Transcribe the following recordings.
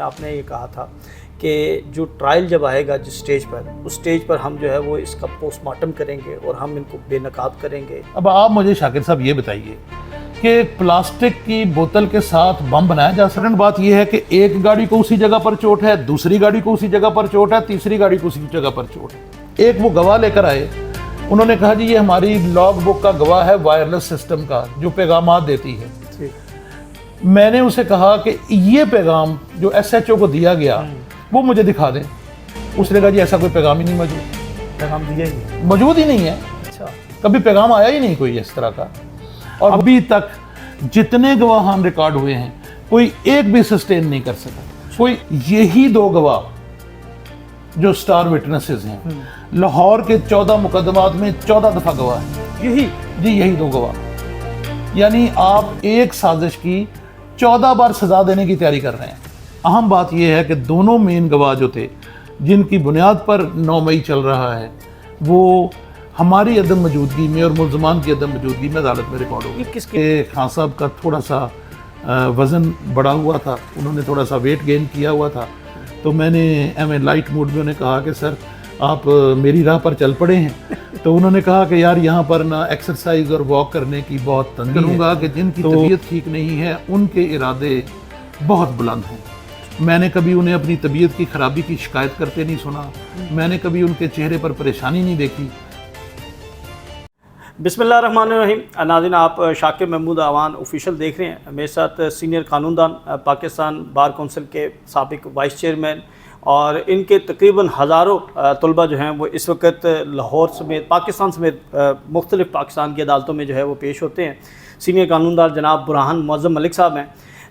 آپ نے یہ کہا تھا کہ جو ٹرائل جب آئے گا جس سٹیج پر، اس سٹیج پر ہم جو ہے وہ اس کا پوسٹ مارٹم کریں گے اور ہم ان کو بے نقاب کریں گے۔ اب آپ مجھے شاکر صاحب یہ بتائیے کہ پلاسٹک کی بوتل کے ساتھ بم بنایا جا سکتا ہے؟ بات یہ ہے کہ ایک گاڑی کو اسی جگہ پر چوٹ ہے، دوسری گاڑی کو اسی جگہ پر چوٹ ہے، تیسری گاڑی کو اسی جگہ پر چوٹ ہے۔ ایک وہ گواہ لے کر آئے، انہوں نے کہا جی یہ ہماری لاگ بک کا گواہ ہے وائرلیس سسٹم کا جو پیغامات دیتی ہے۔ میں نے اسے کہا کہ یہ پیغام جو ایس ایچ او کو دیا گیا وہ مجھے دکھا دیں۔ اس نے کہا جی ایسا کوئی پیغام ہی نہیں موجود، پیغام دیا ہی موجود ہی نہیں ہے، اچھا کبھی پیغام آیا ہی نہیں کوئی اس طرح کا۔ اور ابھی تک جتنے گواہان ریکارڈ ہوئے ہیں کوئی ایک بھی سسٹین نہیں کر سکا۔ کوئی یہی دو گواہ جو سٹار وٹنسز ہیں، لاہور کے 14 مقدمات میں 14 دفعہ گواہ ہیں، یہی دو گواہ، یعنی آپ ایک سازش کی 14 بار سزا دینے کی تیاری کر رہے ہیں۔ اہم بات یہ ہے کہ دونوں مین گواہ جو تھے جن کی بنیاد پر 9 مئی چل رہا ہے وہ ہماری عدم موجودگی میں اور ملزمان کی عدم موجودگی میں عدالت میں ریکارڈ ہو گئی۔ کس کے خان صاحب کا تھوڑا سا وزن بڑھا ہوا تھا، انہوں نے تھوڑا سا ویٹ گین کیا ہوا تھا، تو میں نے لائٹ موڈ میں انہیں کہا کہ سر آپ میری راہ پر چل پڑے ہیں، تو انہوں نے کہا کہ یار یہاں پر نہ ایکسرسائز اور واک کرنے کی بہت تنگی کروں گا کہ جن کی طبیعت ٹھیک نہیں ہے ان کے ارادے بہت بلند ہیں۔ میں نے کبھی انہیں اپنی طبیعت کی خرابی کی شکایت کرتے نہیں سنا، میں نے کبھی ان کے چہرے پر پریشانی نہیں دیکھی۔ بسم اللہ الرحمن الرحیم۔ ناظرین، آپ شاکر محمود اعوان آفیشیل دیکھ رہے ہیں۔ میرے ساتھ سینئر قانون دان، پاکستان بار کونسل کے سابق وائس چیئرمین، اور ان کے تقریباً ہزاروں طلبہ جو ہیں وہ اس وقت لاہور سمیت پاکستان سمیت مختلف پاکستان کی عدالتوں میں جو ہے وہ پیش ہوتے ہیں۔ سینئر قانون دان جناب برہان معظم ملک صاحب ہیں۔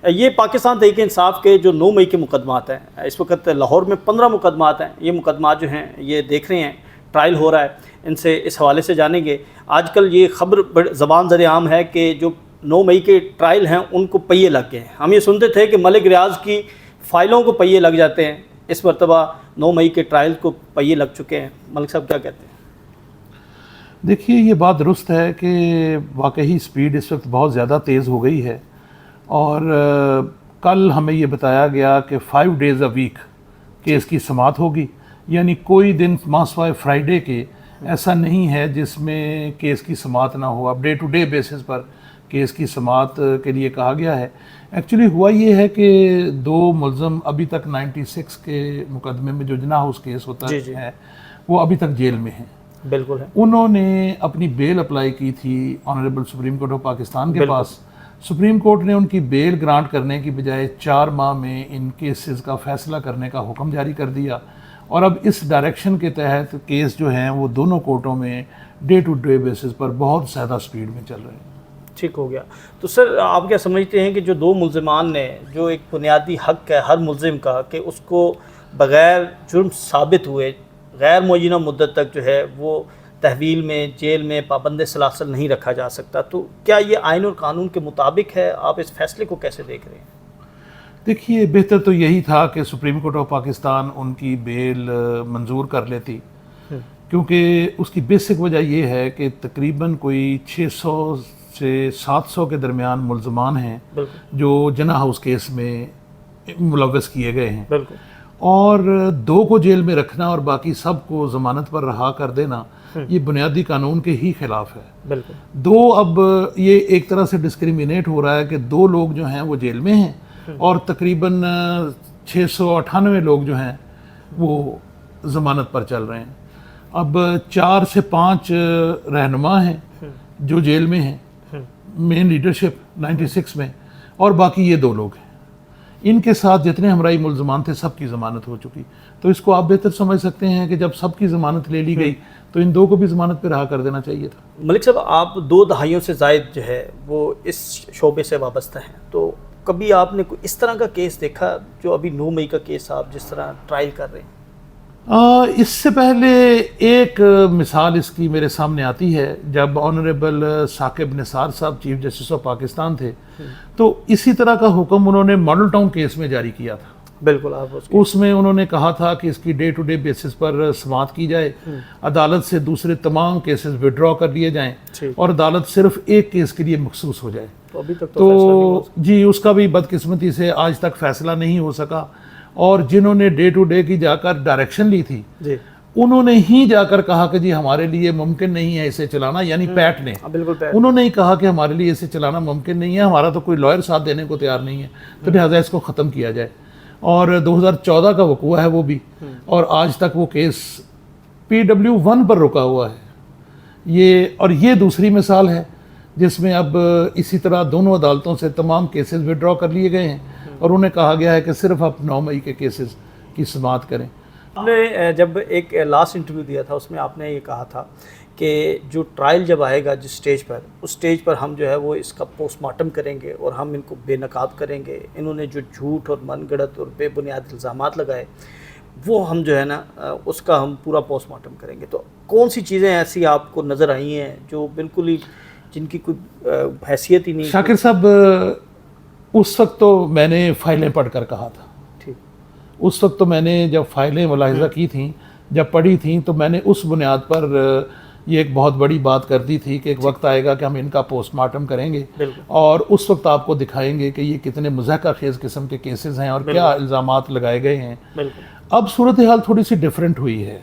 یہ پاکستان تحریک انصاف کے جو 9 مئی کے مقدمات ہیں، اس وقت لاہور میں 15 مقدمات ہیں۔ یہ مقدمات جو ہیں یہ دیکھ رہے ہیں، ٹرائل ہو رہا ہے، ان سے اس حوالے سے جانیں گے۔ آج کل یہ خبر زبان زر عام ہے کہ جو 9 مئی کے ٹرائل ہیں ان کو پہیے لگ گئے ہیں۔ ہم یہ سنتے تھے کہ ملک ریاض کی فائلوں کو پہیے لگ جاتے ہیں، اس مرتبہ 9 مئی کے ٹرائل کو پہیے لگ چکے ہیں۔ ملک صاحب کیا کہتے ہیں؟ دیکھیے یہ بات درست ہے کہ واقعی سپیڈ اس وقت بہت زیادہ تیز ہو گئی ہے، اور کل ہمیں یہ بتایا گیا کہ 5 days a week کیس کی سماعت ہوگی، یعنی کوئی دن ماسوائے فرائیڈے کے ایسا نہیں ہے جس میں کیس کی سماعت نہ ہو۔ اب ڈے ٹو ڈے بیسس پر کیس کی سماعت کے لیے کہا گیا ہے۔ ایکچولی ہوا یہ ہے کہ 2 ملزم ابھی تک 96 کے مقدمے میں جو جناح ہاؤس کیس ہوتا ہے وہ ابھی تک جیل میں ہیں۔ بالکل ہے۔ انہوں نے اپنی بیل اپلائی کی تھی honourable supreme court of Pakistan کے پاس۔ سپریم کورٹ نے ان کی بیل گرانٹ کرنے کی بجائے 4 ماہ میں ان کیسز کا فیصلہ کرنے کا حکم جاری کر دیا، اور اب اس ڈائریکشن کے تحت کیس جو ہیں وہ دونوں کورٹوں میں ڈے ٹو ڈے بیسس پر بہت زیادہ سپیڈ میں چل رہے ہیں۔ ٹھیک ہو گیا۔ تو سر آپ کیا سمجھتے ہیں کہ جو 2 ملزمان نے، جو ایک بنیادی حق ہے ہر ملزم کا کہ اس کو بغیر جرم ثابت ہوئے غیر معینہ مدت تک جو ہے وہ تحویل میں، جیل میں پابند سلاسل نہیں رکھا جا سکتا، تو کیا یہ آئین اور قانون کے مطابق ہے؟ آپ اس فیصلے کو کیسے دیکھ رہے ہیں؟ دیکھیے بہتر تو یہی تھا کہ سپریم کورٹ آف پاکستان ان کی بیل منظور کر لیتی، کیونکہ اس کی بیسک وجہ یہ ہے کہ تقریباً کوئی 600 سے 700 کے درمیان ملزمان ہیں جو جناح ہاؤس کیس میں ملوث کیے گئے ہیں، اور 2 کو جیل میں رکھنا اور باقی سب کو ضمانت پر رہا کر دینا یہ بنیادی قانون کے ہی خلاف ہے۔ 2 اب یہ ایک طرح سے ڈسکریمنیٹ ہو رہا ہے کہ 2 لوگ جو ہیں وہ جیل میں ہیں اور تقریباً 698 لوگ جو ہیں وہ ضمانت پر چل رہے ہیں۔ اب 4 سے 5 رہنما ہیں جو جیل میں ہیں، مین لیڈرشپ 96 میں، اور باقی یہ 2 لوگ ہیں۔ ان کے ساتھ جتنے ہمراہی ملزمان تھے سب کی ضمانت ہو چکی، تو اس کو آپ بہتر سمجھ سکتے ہیں کہ جب سب کی ضمانت لے لی گئی تو ان 2 کو بھی ضمانت پہ رہا کر دینا چاہیے تھا۔ ملک صاحب، آپ 2 دہائیوں سے زائد جو ہے وہ اس شعبے سے وابستہ ہیں، تو کبھی آپ نے کوئی اس طرح کا کیس دیکھا جو ابھی 9 مئی کا کیس آپ جس طرح ٹرائل کر رہے ہیں؟ اس سے پہلے ایک مثال اس کی میرے سامنے آتی ہے، جب آنریبل ثاقب نثار صاحب چیف جسٹس آف پاکستان تھے تو اسی طرح کا حکم انہوں نے ماڈل ٹاؤن کیس میں جاری کیا تھا۔ بالکل، اس میں انہوں نے کہا تھا کہ اس کی ڈے ٹو ڈے بیسس پر سماعت کی جائے، عدالت سے دوسرے تمام کیسز وڈرا کر لیے جائیں اور عدالت صرف ایک کیس کے لیے مخصوص ہو جائے۔ تو ابھی تک تو جی اس کا بھی بدقسمتی سے آج تک فیصلہ نہیں ہو سکا، اور جنہوں نے ڈے ٹو ڈے کی جا کر ڈائریکشن لی تھی جی انہوں نے ہی جا کر کہا کہ جی ہمارے لیے ممکن نہیں ہے اسے چلانا، یعنی پیٹ نے بالکل انہوں نے ہی کہا کہ ہمارے لیے اسے چلانا ممکن نہیں ہے، ہمارا تو کوئی لائر ساتھ دینے کو تیار نہیں ہے، تو لہٰذا اس کو ختم کیا جائے۔ اور 2014 کا وقوع ہے وہ بھی، اور آج تک وہ کیس PW1 پر رکا ہوا ہے۔ یہ دوسری مثال ہے جس میں اب اسی طرح دونوں عدالتوں سے تمام کیسز وڈرا کر لیے گئے ہیں، اور انہیں کہا گیا ہے کہ صرف آپ 9 مئی کے کیسز کی سماعت کریں۔ آپ نے جب ایک لاسٹ انٹرویو دیا تھا اس میں آپ نے یہ کہا تھا کہ جو ٹرائل جب آئے گا جس سٹیج پر، اس سٹیج پر ہم جو ہے وہ اس کا پوسٹ مارٹم کریں گے اور ہم ان کو بے نقاب کریں گے، انہوں نے جو جھوٹ اور من گڑت اور بے بنیاد الزامات لگائے وہ ہم جو ہے نا اس کا ہم پورا پوسٹ مارٹم کریں گے۔ تو کون سی چیزیں ایسی آپ کو نظر آئی ہیں جو بالکل ہی جن کی کوئی حیثیت ہی نہیں؟ شاکر صاحب اس وقت تو میں نے فائلیں پڑھ کر کہا تھا، اس وقت تو میں نے جب فائلیں ملاحظہ کی تھیں، جب پڑھی تھیں، تو میں نے اس بنیاد پر یہ ایک بہت بڑی بات کر دی تھی کہ ایک وقت آئے گا کہ ہم ان کا پوسٹ مارٹم کریں گے اور اس وقت آپ کو دکھائیں گے کہ یہ کتنے مضحکہ خیز قسم کے کیسز ہیں اور کیا الزامات لگائے گئے ہیں۔ اب صورتحال تھوڑی سی ڈیفرنٹ ہوئی ہے۔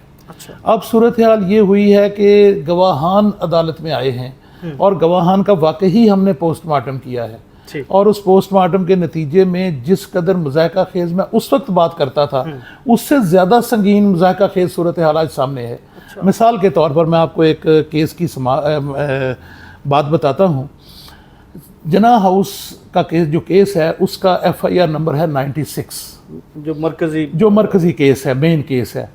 اب صورتحال یہ ہوئی ہے کہ گواہان عدالت میں آئے ہیں اور گواہان کا واقعی ہم نے پوسٹ مارٹم کیا ہے، اور اس پوسٹ مارٹم کے نتیجے میں جس قدر مذائقہ خیز میں اس وقت بات کرتا تھا اس سے زیادہ سنگین مذائقہ خیز صورتحال آج سامنے ہے۔ مثال کے طور پر میں آپ کو ایک کیس کی بات بتاتا ہوں۔ جناح ہاؤس کا جو کیس ہے اس کا FIR نمبر ہے 96، جو مرکزی کیس ہے، مین کیس ہے۔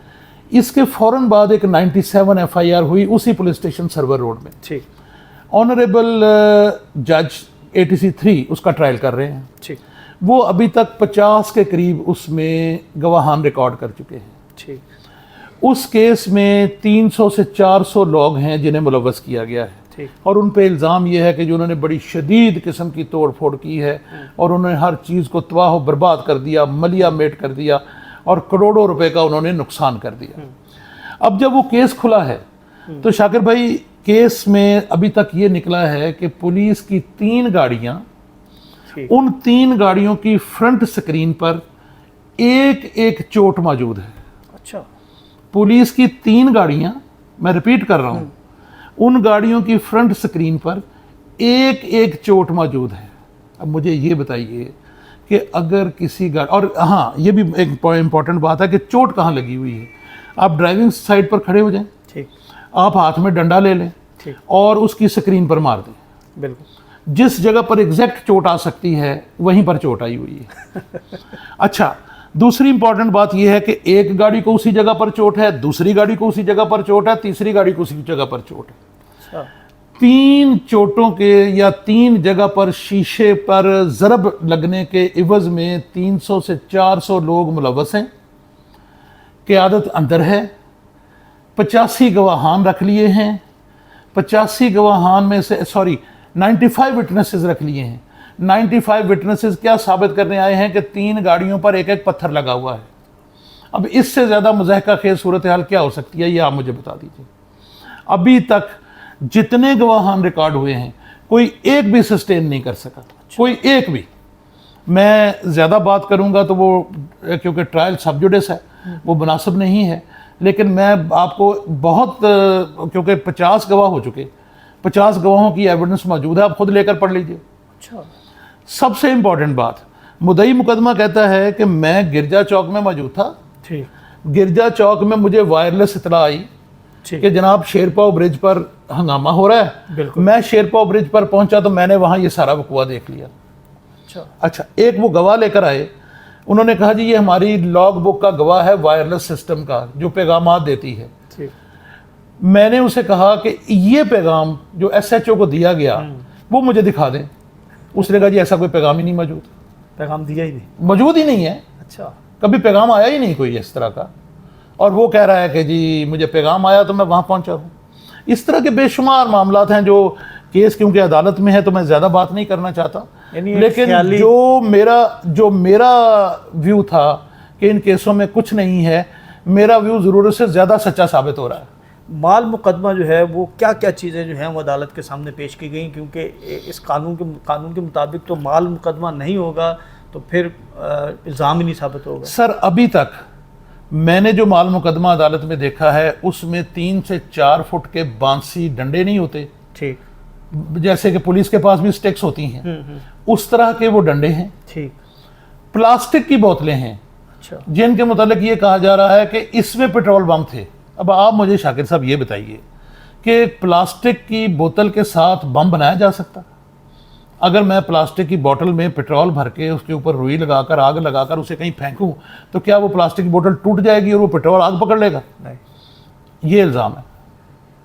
اس کے فوراً بعد ایک 97 FIR ہوئی اسی پولیس اسٹیشن سرور روڈ میں۔ آنریبل جج ATC 3 اس کا ٹرائل کر رہے ہیں، وہ ابھی تک 50 کے قریب اس میں گواہان ریکارڈ کر چکے ہیں۔ اس کیس میں 300 سے 400 لوگ ہیں جنہیں ملوث کیا گیا ہے، اور ان پہ الزام یہ ہے کہ جو انہوں نے بڑی شدید قسم کی توڑ پھوڑ کی ہے اور انہوں نے ہر چیز کو تباہ و برباد کر دیا، ملیا میٹ کر دیا، اور کروڑوں روپے کا انہوں نے نقصان کر دیا۔ اب جب وہ کیس کھلا ہے تو شاکر بھائی کیس میں ابھی تک یہ نکلا ہے کہ پولیس کی 3 گاڑیاں، ان 3 گاڑیوں کی فرنٹ سکرین پر ایک چوٹ موجود ہے۔ اچھا، پولیس کی 3 گاڑیاں، میں ریپیٹ کر رہا ہوں، ان گاڑیوں کی فرنٹ سکرین پر ایک چوٹ موجود ہے۔ اب مجھے یہ بتائیے کہ اگر کسی گاڑی، اور ہاں یہ بھی ایک امپورٹنٹ بات ہے کہ چوٹ کہاں لگی ہوئی ہے۔ آپ ڈرائیونگ سائڈ پر کھڑے ہو جائیں، آپ ہاتھ میں ڈنڈا لے لیں اور اس کی سکرین پر مار دیں، بالکل جس جگہ پر ایگزیکٹ چوٹ آ سکتی ہے وہیں پر چوٹ آئی ہوئی ہے۔ اچھا، دوسری امپورٹنٹ بات یہ ہے کہ ایک گاڑی کو اسی جگہ پر چوٹ ہے، دوسری گاڑی کو اسی جگہ پر چوٹ ہے، تیسری گاڑی کو اسی جگہ پر چوٹ ہے۔ 3 چوٹوں کے یا 3 جگہ پر شیشے پر ضرب لگنے کے عوض میں 300 سے 400 لوگ ملوث ہیں۔ قیادت اندر ہے، 85 گواہان رکھ لیے ہیں، 85 گواہان میں سے 95 وٹنسز رکھ لیے ہیں۔ 95 وٹنسز کیا ثابت کرنے آئے ہیں کہ 3 گاڑیوں پر ایک پتھر لگا ہوا ہے۔ اب اس سے زیادہ مضحکہ خیز صورتحال کیا ہو سکتی ہے، یہ آپ مجھے بتا دیجیے۔ ابھی تک جتنے گواہان ریکارڈ ہوئے ہیں کوئی ایک بھی سسٹین نہیں کر سکا، کوئی ایک بھی۔ میں زیادہ بات کروں گا تو وہ کیونکہ ٹرائل سب جوڈس ہے وہ مناسب نہیں ہے، لیکن میں آپ کو بہت، کیونکہ 50 گواہ ہو چکے، 50 گواہوں کی ایویڈنس موجود ہے، آپ خود لے کر پڑھ لیجئے۔ سب سے امپورٹنٹ بات، مدعی مقدمہ کہتا ہے کہ میں گرجا چوک میں موجود تھا، گرجا چوک میں مجھے وائرلیس اطلاع آئی کہ جناب شیرپاؤ برج پر ہنگامہ ہو رہا ہے۔ میں شیرپاؤ برج پر پہنچا تو میں نے وہاں یہ سارا وقوع دیکھ لیا۔ اچھا، ایک وہ گواہ لے کر آئے، انہوں نے کہا جی یہ ہماری لاگ بک کا گواہ ہے وائرلیس سسٹم کا جو پیغامات دیتی ہے۔ میں نے اسے کہا کہ یہ پیغام جو SHO کو دیا گیا وہ مجھے دکھا دیں۔ اس نے کہا جی ایسا کوئی پیغام ہی نہیں موجود، پیغام دیا ہی نہیں، موجود ہی نہیں ہے۔ اچھا، کبھی پیغام آیا ہی نہیں کوئی اس طرح کا، اور وہ کہہ رہا ہے کہ جی مجھے پیغام آیا تو میں وہاں پہنچا ہوں۔ اس طرح کے بے شمار معاملات ہیں جو کیس کیونکہ عدالت میں ہے تو میں زیادہ بات نہیں کرنا چاہتا، لیکن جو میرا ویو تھا کہ ان کیسوں میں کچھ نہیں ہے، میرا ویو ضرورت سے زیادہ سچا ثابت ہو رہا ہے۔ مال مقدمہ جو ہے وہ کیا کیا چیزیں جو ہیں وہ عدالت کے سامنے پیش کی گئیں؟ کیونکہ اس قانون کے مطابق تو مال مقدمہ نہیں ہوگا تو پھر الزام ہی نہیں ثابت ہوگا. سر ابھی تک میں نے جو مال مقدمہ عدالت میں دیکھا ہے اس میں 3 سے 4 فٹ کے بانسی ڈنڈے نہیں ہوتے ٹھیک, جیسے کہ پولیس کے پاس بھی سٹکس ہوتی ہیں, اس طرح کے وہ ڈنڈے ہیں. ٹھیک, پلاسٹک کی بوتلیں ہیں اچھا, جن کے متعلق یہ کہا جا رہا ہے کہ اس میں پیٹرول بم تھے. اب آپ مجھے شاکر صاحب یہ بتائیے کہ پلاسٹک کی بوتل کے ساتھ بم بنایا جا سکتا؟ اگر میں پلاسٹک کی بوتل میں پیٹرول بھر کے اس کے اوپر روئی لگا کر آگ لگا کر اسے کہیں پھینکوں تو کیا وہ پلاسٹک کی بوتل ٹوٹ جائے گی اور وہ پیٹرول آگ پکڑ لے گا؟ نہیں. یہ الزام ہے.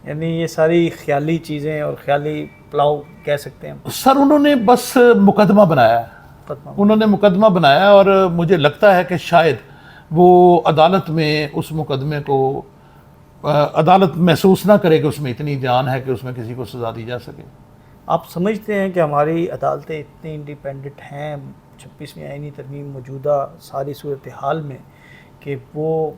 یعنی یہ ساری خیالی چیزیں اور خیالی پلاؤ کہہ سکتے ہیں. سر انہوں نے بس مقدمہ بنایا ہے, انہوں نے مقدمہ بنایا اور مجھے لگتا ہے کہ شاید وہ عدالت میں اس مقدمے کو عدالت محسوس نہ کرے کہ اس میں اتنی جان ہے کہ اس میں کسی کو سزا دی جا سکے. آپ سمجھتے ہیں کہ ہماری عدالتیں اتنی انڈیپینڈنٹ ہیں 26ویں آئینی ترمیم موجودہ ساری صورتحال میں کہ وہ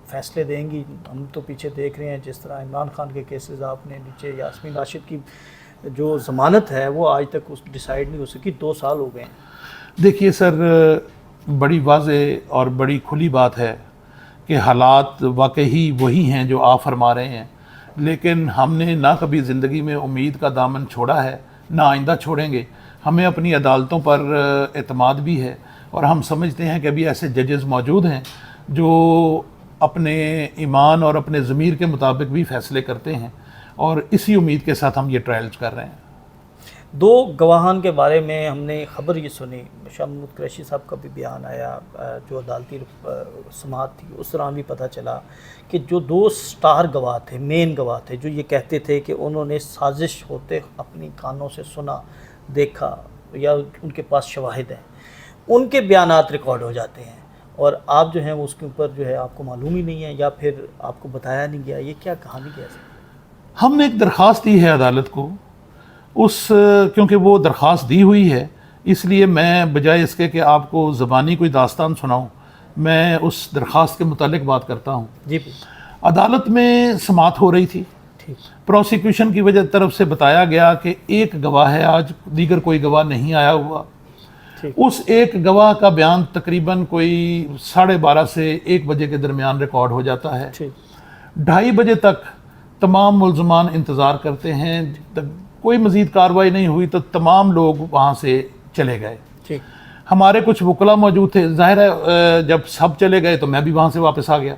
فیصلے دیں گی؟ ہم تو پیچھے دیکھ رہے ہیں جس طرح عمران خان کے کیسز آپ نے نیچے, یاسمین راشد کی جو ضمانت ہے وہ آج تک اس ڈیسائیڈ نہیں ہو سکی, 2 سال ہو گئے ہیں. دیکھیے سر, بڑی واضح اور بڑی کھلی بات ہے کہ حالات واقعی وہی ہیں جو آپ فرما رہے ہیں, لیکن ہم نے نہ کبھی زندگی میں امید کا دامن چھوڑا ہے نہ آئندہ چھوڑیں گے. ہمیں اپنی عدالتوں پر اعتماد بھی ہے اور ہم سمجھتے ہیں کہ ابھی ایسے ججز موجود ہیں جو اپنے ایمان اور اپنے ضمیر کے مطابق بھی فیصلے کرتے ہیں, اور اسی امید کے ساتھ ہم یہ ٹرائلز کر رہے ہیں. 2 گواہان کے بارے میں ہم نے خبر یہ سنی, شاہ محمود قریشی صاحب کا بھی بیان آیا, جو عدالتی سماعت تھی اس دوران بھی پتہ چلا کہ جو 2 سٹار گواہ تھے, مین گواہ تھے, جو یہ کہتے تھے کہ انہوں نے سازش ہوتے اپنی کانوں سے سنا, دیکھا یا ان کے پاس شواہد ہیں, ان کے بیانات ریکارڈ ہو جاتے ہیں اور آپ جو ہیں وہ اس کے اوپر جو ہے آپ کو معلوم ہی نہیں ہے یا پھر آپ کو بتایا نہیں گیا. یہ کیا کہانی کیسے؟ ہم نے ایک درخواست دی ہے عدالت کو, کیونکہ وہ درخواست دی ہوئی ہے, اس لیے میں بجائے اس کے کہ آپ کو زبانی کوئی داستان سناؤں, میں اس درخواست کے متعلق بات کرتا ہوں. جی. عدالت میں سماعت ہو رہی تھی, پروسیکیوشن کی وجہ طرف سے بتایا گیا کہ ایک گواہ ہے, آج دیگر کوئی گواہ نہیں آیا ہوا. اس ایک گواہ کا بیان تقریباً کوئی 12:30 سے 1 بجے کے درمیان ریکارڈ ہو جاتا ہے. 2:30 بجے تک تمام ملزمان انتظار کرتے ہیں, کوئی مزید کارروائی نہیں ہوئی تو تمام لوگ وہاں سے چلے گئے. ہمارے کچھ وکلا موجود تھے, ظاہر ہے جب سب چلے گئے تو میں بھی وہاں سے واپس آ گیا.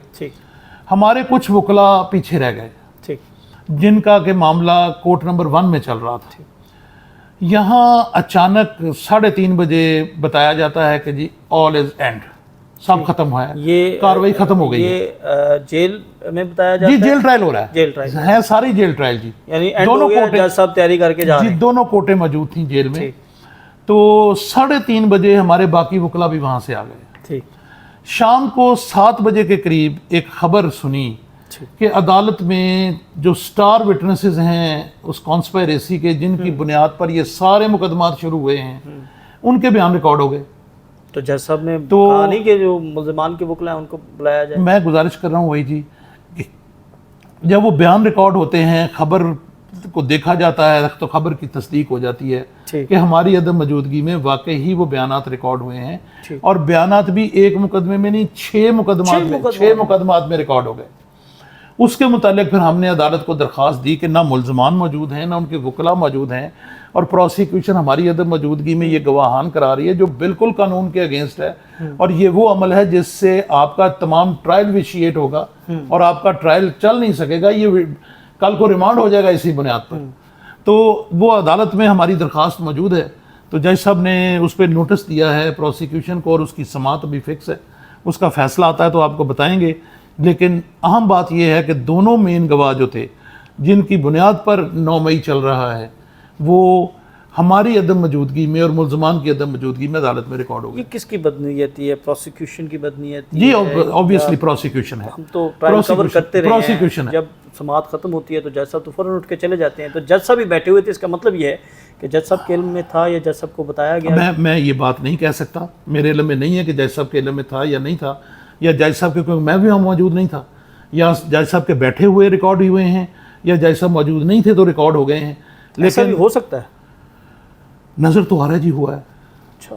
ہمارے کچھ وکلا پیچھے رہ گئے جن کا کہ معاملہ کورٹ نمبر 1 میں چل رہا تھا. یہاں اچانک 3:30 بجے بتایا جاتا ہے کہ جی آل از اینڈ, سب ختم ہوا ہے, یہ کاروائی ختم ہو گئی ہے. یہ جیل میں بتایا جاتا ہے؟ جی جیل ٹرائل ہو رہا ہے, جیل ٹرائل ہے ساری جیل ٹرائل. جی یعنی دونوں کوٹیں سب تیاری کر کے جا رہے ہیں. جی دونوں کوٹیں موجود تھیں جیل میں. تو 3:30 بجے ہمارے باقی وکلا بھی وہاں سے آ گئے. شام کو 7 بجے کے قریب ایک خبر سنی کہ عدالت میں جو سٹار وٹنسز ہیں اس کانسپائریسی کے, جن کی بنیاد پر یہ سارے مقدمات شروع ہوئے ہیں, ان کے بیان ریکارڈ ہو گئے. تو جج صاحب نے کہا نہیں کہ جو ملزمان کے وکلا ہیں ان کو بلایا جائے؟ میں گزارش کر رہا ہوں وہی جی, جب وہ بیان ریکارڈ ہوتے ہیں, خبر کو دیکھا جاتا ہے تو خبر کی تصدیق ہو جاتی ہے کہ ہماری عدم موجودگی میں واقعی ہی وہ بیانات ریکارڈ ہوئے ہیں. اور بیانات بھی ایک مقدمے میں نہیں, 6 مقدمات میں ریکارڈ ہو گئے. اس کے متعلق پھر ہم نے عدالت کو درخواست دی کہ نہ ملزمان موجود ہیں نہ ان کے وکلا موجود ہیں, اور پروسیکیوشن ہماری عدم موجودگی میں یہ گواہان کرا رہی ہے جو بالکل قانون کے اگینسٹ ہے, اور یہ وہ عمل ہے جس سے آپ کا تمام ٹرائل ویشیٹ ہوگا اور آپ کا ٹرائل چل نہیں سکے گا, یہ کل کو ریمانڈ ہو جائے گا اسی بنیاد پر. تو وہ عدالت میں ہماری درخواست موجود ہے, تو جج صاحب نے اس پہ نوٹس دیا ہے پروسیکیوشن کو, اور اس کی سماعت ابھی فکس ہے, اس کا فیصلہ آتا ہے تو آپ کو بتائیں گے. لیکن اہم بات یہ ہے کہ دونوں مین گواہ جو تھے جن کی بنیاد پر 9 مئی چل رہا ہے, وہ ہماری عدم موجودگی میں اور ملزمان کی عدم موجودگی میں عدالت میں ریکارڈ ہو گئی. یہ کس کی بدنیتی ہے؟ پروسیکیوشن کی بدنیتی جی obviously پروسیکیوشن ہے. ہم تو ٹرائل کور کرتے رہے پروسیکیوشن ہیں, جب سماعت ختم ہوتی ہے تو جج صاحب تو فوراً اٹھ کے چلے جاتے ہیں. تو جج صاحب بھی بیٹھے ہوئے تھے, اس کا مطلب یہ ہے کہ جج صاحب کے علم میں تھا یا جج صاحب کو بتایا گیا؟ میں یہ بات نہیں کہہ سکتا, میرے علم میں نہیں ہے کہ جج صاحب کے علم میں تھا یا نہیں تھا, یا جج صاحب کے کوئی میں بھی وہاں موجود نہیں تھا, یا جج صاحب کے بیٹھے ہوئے ریکارڈ ہوئے ہیں, یا جج صاحب موجود نہیں تھے تو ریکارڈ ہو گئے ہیں. لیکن ہو سکتا ہے, نظر تو آ رہا ہے جی ہوا ہے. اچھا,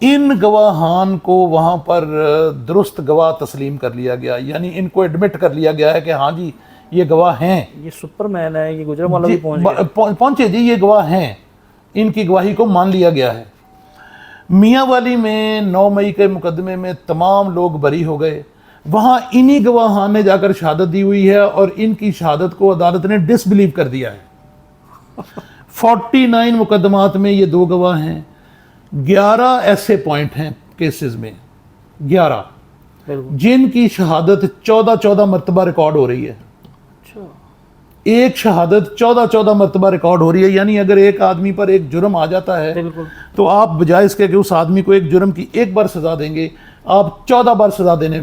ان گواہان کو وہاں پر درست گواہ تسلیم کر لیا گیا، یعنی ان کو ایڈمٹ کر لیا گیا ہے کہ ہاں جی یہ گواہ ہیں، یہ سپر مین ہے، یہ گجرانوالہ بھی پہنچ گیا. پہنچے جی، یہ گواہ ہیں، ان کی گواہی کو مان لیا گیا ہے. میاں والی میں 9 مئی کے مقدمے میں تمام لوگ بری ہو گئے، وہاں انہی گواہان نے جا کر شہادت دی ہوئی ہے اور ان کی شہادت کو عدالت نے ڈس بلیو کر دیا ہے. 49 مقدمات میں یہ 2 گواہ ہیں، 11 ایسے پوائنٹ ہیں کیسز میں، 11 بالکل. جن کی شہادت 14 مرتبہ ریکارڈ ہو رہی ہے. اچھا. ایک شہادت 14 مرتبہ ریکارڈ ہو رہی ہے، یعنی اگر ایک آدمی پر ایک جرم آ جاتا ہے بالکل. تو آپ بجائے اس کے کہ اس آدمی کو ایک جرم کی ایک بار سزا دیں گے، آپ 14 بار سزا دینے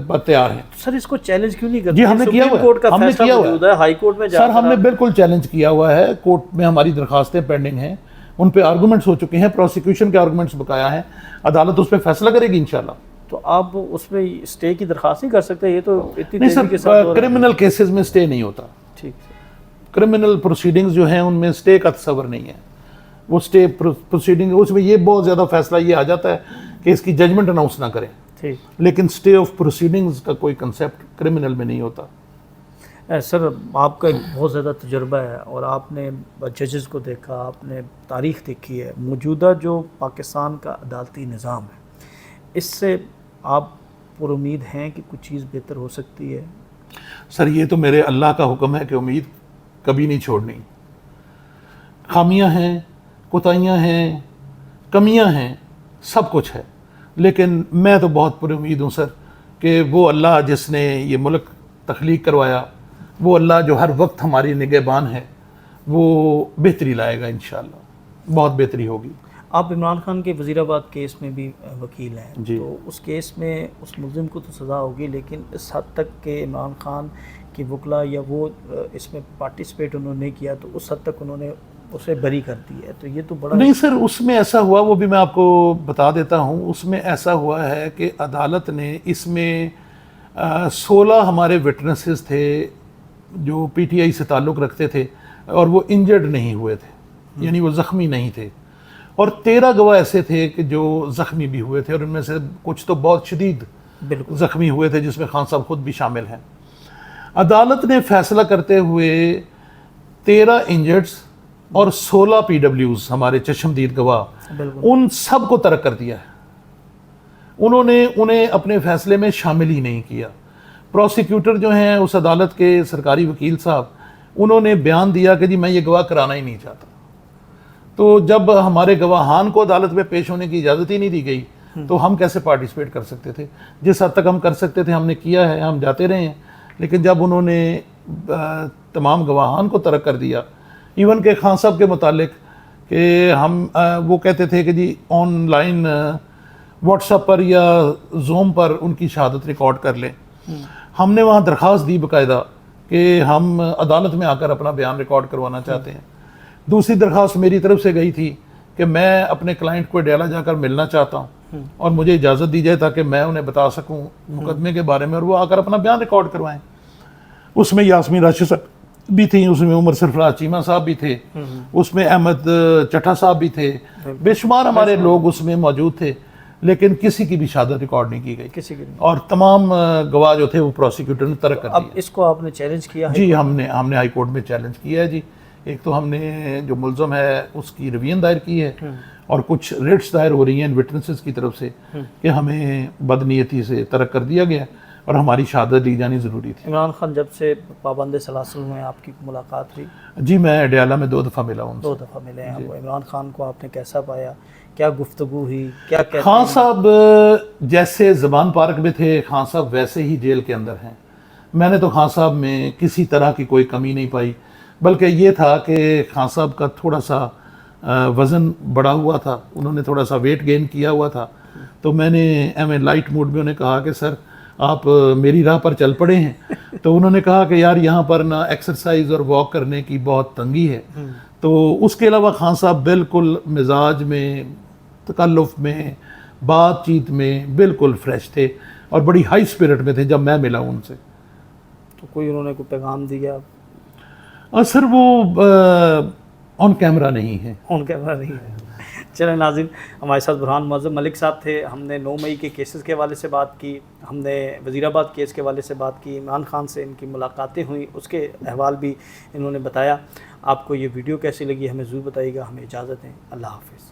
پر تیار ہیں. سر اس کو چیلنج کیوں نہیں کرتے؟ جی ہم نے کیا ہوا ہے، کورٹ کا ہم نے فیصلہ کیا ہوا موجود ہے، ہائی کورٹ میں جا سر کر ہم نے بالکل چیلنج کیا ہوا ہے، کورٹ میں ہماری درخواستیں پینڈنگ ہیں، ان پہ آرگومنٹس ہو چکے ہیں، پروسیکیوشن کے آرگومنٹس بقایا ہیں، عدالت اس پہ فیصلہ کرے گی انشاءاللہ. تو آپ اس میں اسٹے کی درخواست نہیں کر سکتے؟ یہ تو اتنی نہیں تیزی کے سر، ساتھ ہو رہا ہے. کرمنل کیسز میں سٹے نہیں ہوتا، ٹھیک. کرمنل پروسیڈنگز جو ہیں ان میں سٹے کا تصور نہیں ہے. وہ سٹے پروسیڈنگ اس میں یہ بہت زیادہ فیصلہ یہ آ جاتا ہے کہ اس کی ججمنٹ اناؤنس نہ کریں، ٹھیک. لیکن سٹے آف پروسیڈنگز کا کوئی کنسیپٹ کرمنل میں نہیں ہوتا. سر آپ کا ایک بہت زیادہ تجربہ ہے اور آپ نے ججز کو دیکھا، آپ نے تاریخ دیکھی ہے. موجودہ جو پاکستان کا عدالتی نظام ہے اس سے آپ پر امید ہیں کہ کچھ چیز بہتر ہو سکتی ہے؟ سر یہ تو میرے اللہ کا حکم ہے کہ امید کبھی نہیں چھوڑنی. خامیاں ہیں، کوتاہیاں ہیں، کمیاں ہیں، سب کچھ ہے، لیکن میں تو بہت پر امید ہوں سر کہ وہ اللہ جس نے یہ ملک تخلیق کروایا، وہ اللہ جو ہر وقت ہماری نگہبان ہے، وہ بہتری لائے گا انشاءاللہ، بہت بہتری ہوگی. آپ عمران خان کے وزیر آباد کیس میں بھی وکیل ہیں جی. تو اس کیس میں اس ملزم کو تو سزا ہوگی، لیکن اس حد تک کہ عمران خان کی وکلا یا وہ اس میں پارٹیسپیٹ انہوں نے کیا تو اس حد تک انہوں نے اسے بری کر دی ہے. تو یہ تو بڑا نہیں سر، اس میں ایسا ہوا، وہ بھی میں آپ کو بتا دیتا ہوں. اس میں ایسا ہوا ہے کہ عدالت نے اس میں 16 ہمارے وٹنسز تھے جو پی ٹی آئی سے تعلق رکھتے تھے اور وہ انجرڈ نہیں ہوئے تھے، یعنی وہ زخمی نہیں تھے، اور 13 گواہ ایسے تھے کہ جو زخمی بھی ہوئے تھے، اور ان میں سے کچھ تو بہت شدید بالکل زخمی ہوئے تھے جس میں خان صاحب خود بھی شامل ہیں. عدالت نے فیصلہ کرتے ہوئے 13 انجرڈز اور 16 پی ڈبلیوز ہمارے چشمدید گواہ، بالکل ان سب کو ترک کر دیا ہے. انہوں نے انہیں اپنے فیصلے میں شامل ہی نہیں کیا. پروسیکیوٹر جو ہیں اس عدالت کے سرکاری وکیل صاحب، انہوں نے بیان دیا کہ جی میں یہ گواہ کرانا ہی نہیں چاہتا. تو جب ہمارے گواہان کو عدالت میں پیش ہونے کی اجازت ہی نہیں دی گئی تو ہم کیسے پارٹیسپیٹ کر سکتے تھے؟ جس حد تک ہم کر سکتے تھے ہم نے کیا ہے، ہم جاتے رہے ہیں. لیکن جب انہوں نے تمام گواہان کو ترک کر دیا، ایون کہ خان صاحب کے متعلق کہ ہم وہ کہتے تھے کہ جی آن لائن واٹس ایپ پر یا زوم پر ان کی شہادت ریکارڈ کر لیں، ہم نے وہاں درخواست دی باقاعدہ کہ ہم عدالت میں آ کر اپنا بیان ریکارڈ کروانا چاہتے ہیں. دوسری درخواست میری طرف سے گئی تھی کہ میں اپنے کلائنٹ کو ڈیلا جا کر ملنا چاہتا ہوں اور مجھے اجازت دی جائے تاکہ میں انہیں بتا سکوں مقدمے کے بارے میں اور وہ آ کر اپنا بیان ریکارڈ کروائیں. اس میں یاسمین راشد صاحب بھی تھیں، اس میں عمر سرفراز چیمہ صاحب بھی تھے، اس میں احمد چٹھا صاحب بھی تھے، بے شمار ہمارے لوگ اس میں موجود تھے، لیکن کسی کی بھی شہادت ریکارڈ نہیں کی گئی، کسی کی نہیں. اور تمام گواہ جو تھے وہ پروسیکیوٹر نے ترک کر اب دیا. اس کو آپ نے چیلنج کیا ہے؟ جی ہم نے ہائی کورٹ میں چیلنج کیا ہے. جی ایک تو ہم نے جو ملزم ہے اس کی روین دائر کی ہے اور کچھ ریٹس دائر ہو رہی ہیں وٹنسز کی طرف سے کہ ہمیں بدنیتی سے ترک کر دیا گیا اور ہماری شہادت دی جانی ضروری تھی. عمران خان جب سے پابند سلاسل میں آپ کی ملاقات ہوئی؟ جی میں ڈیالہ میں 2 دفعہ ملا ہوں. 2 دفعہ ملے ہیں. عمران خان کو آپ نے کیسا پایا؟ کیا گفتگو ہوئی؟ کیا کہتے خان صاحب جیسے زبان پارک میں تھے، خان صاحب ویسے ہی جیل کے اندر ہیں. میں نے تو خان صاحب میں کسی طرح کی کوئی کمی نہیں پائی، بلکہ یہ تھا کہ خان صاحب کا تھوڑا سا وزن بڑا ہوا تھا، انہوں نے تھوڑا سا ویٹ گین کیا ہوا تھا. تو میں نے لائٹ موڈ میں انہیں کہا کہ سر آپ میری راہ پر چل پڑے ہیں. تو انہوں نے کہا کہ یار یہاں پر نا ایکسرسائز اور واک کرنے کی بہت تنگی ہے. تو اس کے علاوہ خان صاحب بالکل مزاج میں، تکلف میں، بات چیت میں بالکل فریش تھے اور بڑی ہائی اسپرٹ میں تھے جب میں ملا ان سے. تو کوئی انہوں نے کوئی پیغام دیا؟ سر وہ آن کیمرہ نہیں ہے. آن کیمرہ نہیں ہے. چلیں ناظرین، ہمارے ساتھ برہان معظم ملک صاحب تھے. ہم نے 9 مئی کے کیسز کے حوالے سے بات کی، ہم نے وزیر آباد کیس کے حوالے سے بات کی، عمران خان سے ان کی ملاقاتیں ہوئیں اس کے احوال بھی انہوں نے بتایا. آپ کو یہ ویڈیو کیسی لگی ہمیں ضرور بتائیے گا. ہمیں اجازت دیں، اللہ حافظ.